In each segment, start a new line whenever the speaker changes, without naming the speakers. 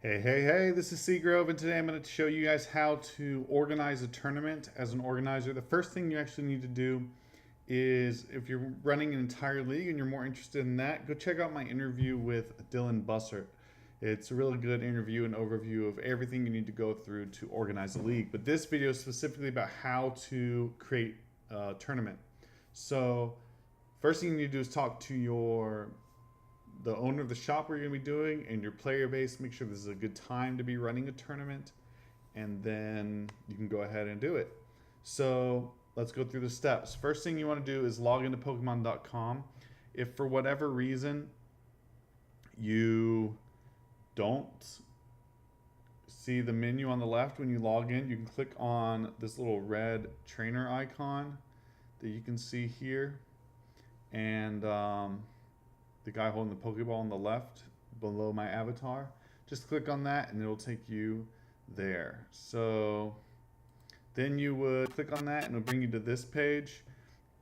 Hey, this is Seagrove, and today I'm going to show you guys how to organize a tournament as an organizer. The first thing you actually need to do is, if you're running an entire league and you're more interested in that, go check out my interview with Dylan Bussert. It's a really good interview and overview of everything you need to go through to organize a league. But this video is specifically about how to create a tournament. So, first thing you need to do is talk to the owner of the shop where you're going to be doing and your player base. Make sure this is a good time to be running a tournament, and then you can go ahead and do it. So let's go through the steps. First thing you want to do is log into Pokemon.com. If for whatever reason you don't see the menu on the left when you log in, you can click on this little red trainer icon that you can see here, and the guy holding the Pokeball on the left below my avatar. Just click on that and it'll take you there. So then you would click on that and it'll bring you to this page.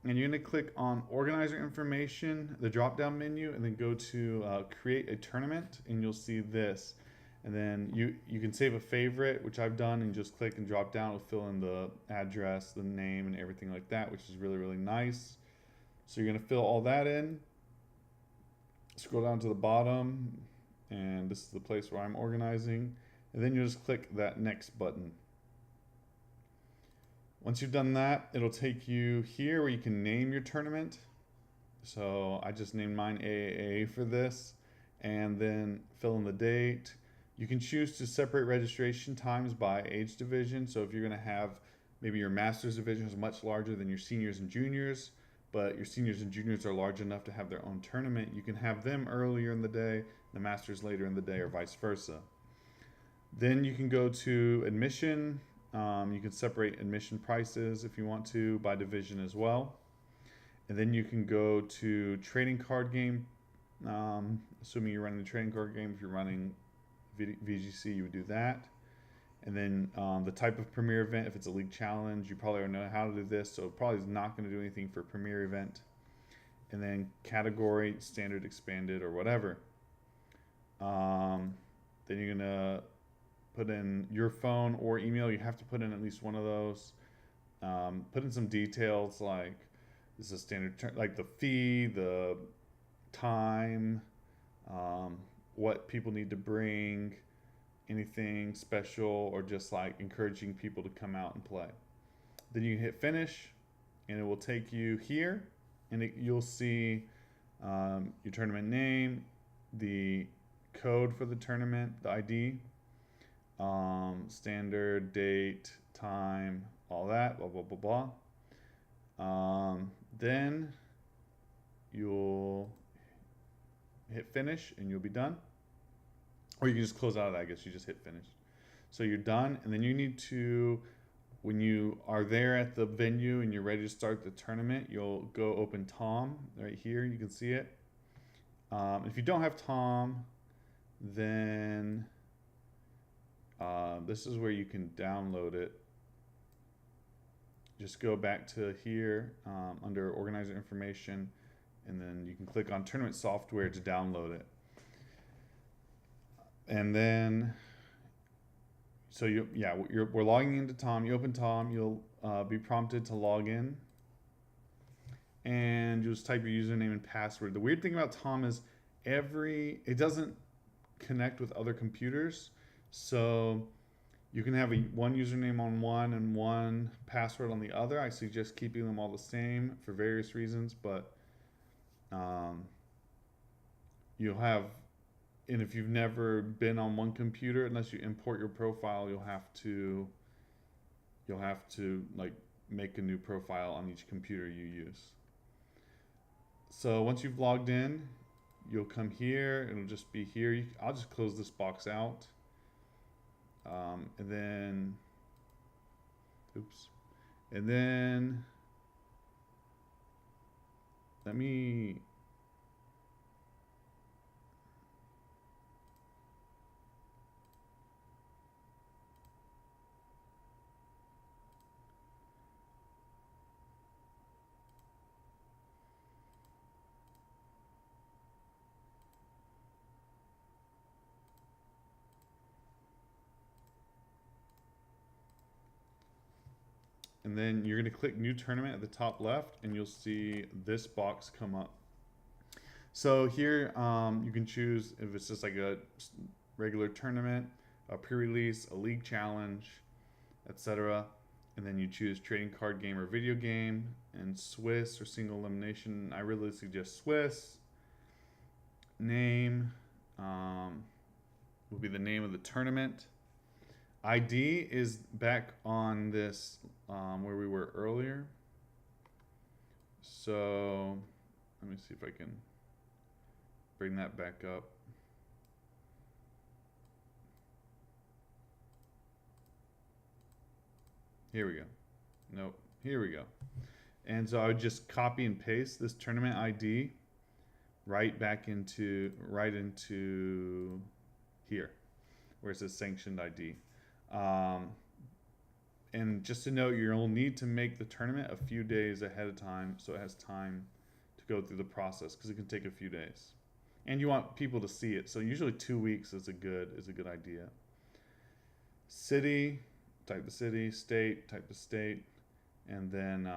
And you're going to click on organizer information, the drop down menu, and then go to create a tournament, and you'll see this. And then you can save a favorite, which I've done, and just click and drop down. It'll fill in the address, the name, and everything like that, which is really nice. So you're going to fill all that in. Scroll down to the bottom, and this is the place where I'm organizing, and then you just click that next button. Once you've done that, it'll take you here where you can name your tournament. So I just named mine AAA for this, and then fill in the date. You can choose to separate registration times by age division. So if you're going to have, maybe your master's division is much larger than your seniors and juniors, but your seniors and juniors are large enough to have their own tournament, you can have them earlier in the day, the masters later in the day, or vice versa. Then you can go to admission. You can separate admission prices if you want to by division as well. And then you can go to trading card game. Assuming you're running the trading card game, if you're running VGC, you would do that. And then the type of premier event, if it's a league challenge, you probably already know how to do this, so it probably is not going to do anything for premier event. And then category, standard, expanded, or whatever. Then you're going to put in your phone or email. You have to put in at least one of those. Put in some details like this is a standard, like the fee, the time, what people need to bring, anything special, or just like encouraging people to come out and play. Then you hit finish, and it will take you here, and you'll see your tournament name, the code for the tournament, the ID, standard, date, time, all that, blah. Then you'll hit finish, and you'll be done. Or you can just close out of that. I guess you just hit finish. So you're done, and then you need to, when you are there at the venue and you're ready to start the tournament, you'll go open Tom right here. You can see it. If you don't have Tom, then this is where you can download it. Just go back to here under organizer information, and then you can click on tournament software to download it. And then, so we're logging into Tom. You open Tom, you'll be prompted to log in, and you'll just type your username and password. The weird thing about Tom is it doesn't connect with other computers, so you can have one username on one and one password on the other. I suggest keeping them all the same for various reasons, but you'll have. And if you've never been on one computer, unless you import your profile, you'll have to like make a new profile on each computer you use. So once you've logged in, you'll come here. It'll just be here. I'll just close this box out, and then, and then let me. and then you're going to click New Tournament at the top left, and you'll see this box come up. So here you can choose if it's just like a regular tournament, a pre-release, a league challenge, etc. And then you choose trading card game or video game, and Swiss or single elimination. I really suggest Swiss. Name will be the name of the tournament. ID is back on this where we were earlier. So let me see if I can bring that back up. Here we go. Nope. Here we go. And so I would just copy and paste this tournament ID right into here, where it says sanctioned ID. And just to note, you'll need to make the tournament a few days ahead of time, so it has time to go through the process, because it can take a few days. And you want people to see it, so usually 2 weeks is a good idea. City, type the city. State, type the state, and then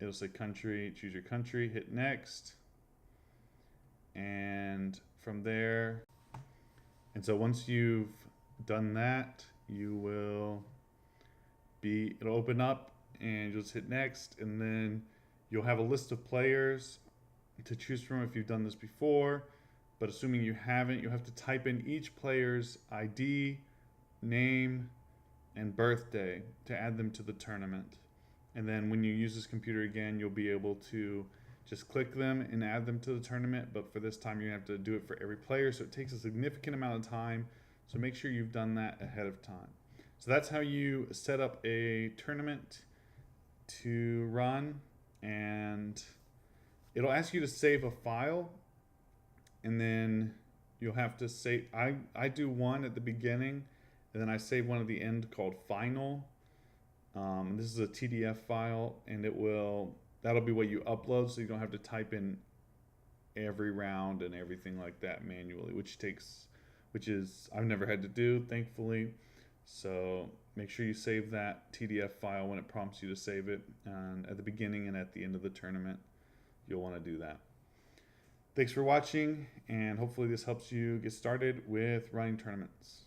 it'll say country. Choose your country, hit next, and from there. And so once you've done that, it'll open up, and you'll just hit next, and then you'll have a list of players to choose from if you've done this before. But assuming you haven't, you have to type in each player's ID, name, and birthday to add them to the tournament. And then when you use this computer again, you'll be able to just click them and add them to the tournament. But for this time, you have to do it for every player, so it takes a significant amount of time. So make sure you've done that ahead of time. So that's how you set up a tournament to run, and it'll ask you to save a file, and then you'll have to save. I do one at the beginning, and then I save one at the end called final. This is a TDF file, and that'll be what you upload, so you don't have to type in every round and everything like that manually, which I've never had to do, thankfully. So make sure you save that TDF file when it prompts you to save it, and at the beginning and at the end of the tournament, you'll want to do that. Thanks for watching, and hopefully this helps you get started with running tournaments.